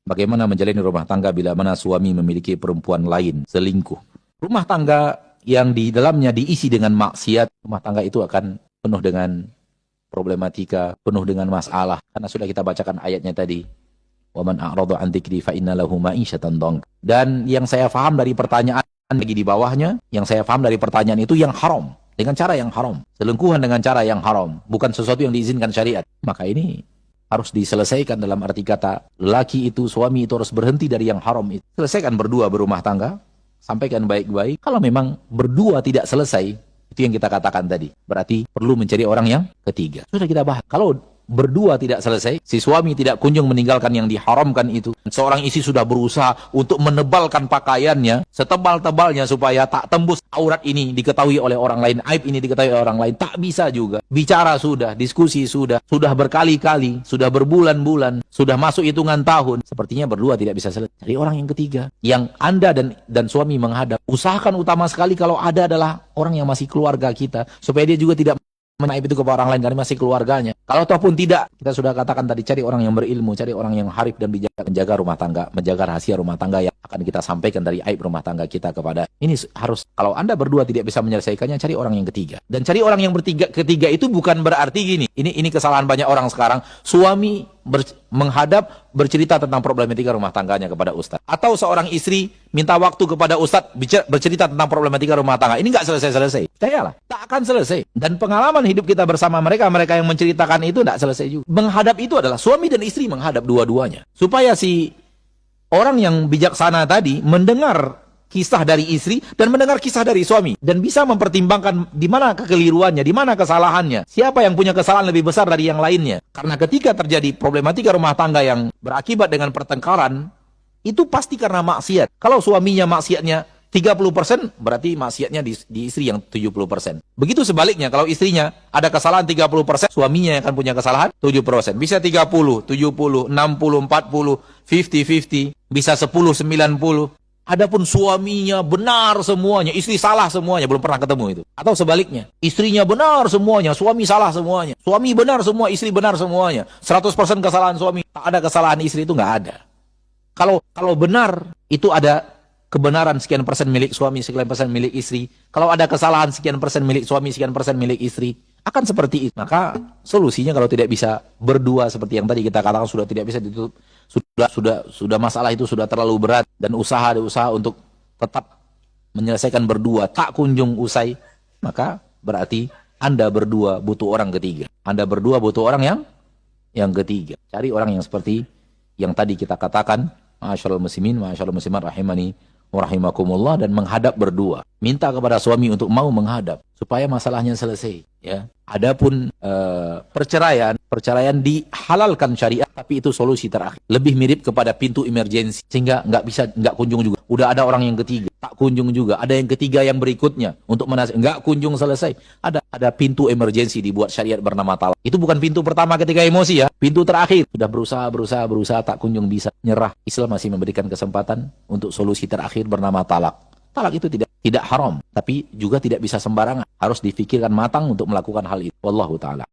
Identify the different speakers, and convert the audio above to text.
Speaker 1: Bagaimana menjalani rumah tangga bila mana suami memiliki perempuan lain, selingkuh. Rumah tangga yang di dalamnya diisi dengan maksiat, rumah tangga itu akan penuh dengan problematika, penuh dengan masalah. Karena sudah kita bacakan ayatnya tadi. Wa man a'rada 'an dzikri fa inna lahu ma'isyatan dhank. Dan yang saya paham dari pertanyaan lagi di bawahnya, yang saya paham dari pertanyaan itu yang haram, dengan cara yang haram. Selingkuhan dengan cara yang haram, bukan sesuatu yang diizinkan syariat. Maka ini harus diselesaikan dalam arti kata, lelaki itu, suami itu harus berhenti dari yang haram itu. Selesaikan berdua berumah tangga, sampaikan baik-baik. Kalau memang berdua tidak selesai, itu yang kita katakan tadi. Berarti perlu mencari orang yang ketiga. Sudah kita bahas. Kalau berdua tidak selesai, si suami tidak kunjung meninggalkan yang diharamkan itu. Seorang istri sudah berusaha untuk menebalkan pakaiannya setebal-tebalnya supaya tak tembus aurat ini diketahui oleh orang lain, aib ini diketahui oleh orang lain. Tak bisa juga. Bicara sudah, diskusi sudah berkali-kali, sudah berbulan-bulan, sudah masuk hitungan tahun. Sepertinya berdua tidak bisa selesai. Jadi orang yang ketiga, yang Anda dan suami menghadap, usahakan utama sekali kalau ada adalah orang yang masih keluarga kita, supaya dia juga tidak menaib itu kepada orang lain karena masih keluarganya. Kalau ataupun tidak, kita sudah katakan tadi, cari orang yang berilmu, cari orang yang harif dan bijak, menjaga rumah tangga, menjaga rahasia rumah tangga yang akan kita sampaikan dari aib rumah tangga kita kepada. Ini harus, kalau Anda berdua tidak bisa menyelesaikannya, cari orang yang ketiga. Dan cari orang yang ketiga itu bukan berarti gini. Ini kesalahan banyak orang sekarang. Suami menghadap bercerita tentang problematika rumah tangganya kepada ustaz. Atau seorang istri minta waktu kepada ustaz bercerita tentang problematika rumah tangga. Ini nggak selesai-selesai. Percayalah, tak akan selesai. Dan pengalaman hidup kita bersama mereka yang menceritakan itu nggak selesai juga. Menghadap itu adalah suami dan istri menghadap dua-duanya. Supaya si orang yang bijaksana tadi mendengar kisah dari istri dan mendengar kisah dari suami dan bisa mempertimbangkan di mana kekeliruannya, di mana kesalahannya, siapa yang punya kesalahan lebih besar dari yang lainnya. Karena ketika terjadi problematika rumah tangga yang berakibat dengan pertengkaran, itu pasti karena maksiat. Kalau suaminya maksiatnya 30%, berarti maksiatnya di istri yang 70%. Begitu sebaliknya, kalau istrinya ada kesalahan 30%, suaminya yang akan punya kesalahan 70%. Bisa 30, 70, 60, 40, 50-50, bisa 10, 90. Adapun suaminya benar semuanya, istri salah semuanya, belum pernah ketemu itu. Atau sebaliknya, istrinya benar semuanya, suami salah semuanya. Suami benar semua, istri benar semuanya. 100% kesalahan suami, tak ada kesalahan istri, itu nggak ada. Kalau benar, itu ada kebenaran sekian persen milik suami, sekian persen milik istri. Kalau ada kesalahan sekian persen milik suami, sekian persen milik istri, akan seperti itu. Maka solusinya kalau tidak bisa berdua seperti yang tadi kita katakan, sudah tidak bisa ditutup, sudah masalah itu sudah terlalu berat dan usaha untuk tetap menyelesaikan berdua tak kunjung usai, maka berarti Anda berdua butuh orang ketiga. Anda berdua butuh orang yang ketiga. Cari orang yang seperti yang tadi kita katakan, ma'asyiral muslimin, ma'asyiral muslimat rahimani wa rahimakumullah, dan menghadap berdua. Minta kepada suami untuk mau menghadap supaya masalahnya selesai, ya. Adapun perceraian dihalalkan syariat, tapi itu solusi terakhir. Lebih mirip kepada pintu emergensi, sehingga nggak kunjung juga. Udah ada orang yang ketiga, tak kunjung juga. Ada yang ketiga yang berikutnya untuk nggak kunjung selesai. Ada pintu emergensi dibuat syariat bernama talak. Itu bukan pintu pertama ketika emosi, ya. Pintu terakhir. Sudah berusaha tak kunjung bisa, nyerah. Islam masih memberikan kesempatan untuk solusi terakhir bernama talak. Talak itu tidak haram, tapi juga tidak bisa sembarangan. Harus difikirkan matang untuk melakukan hal itu. Wallahu ta'ala.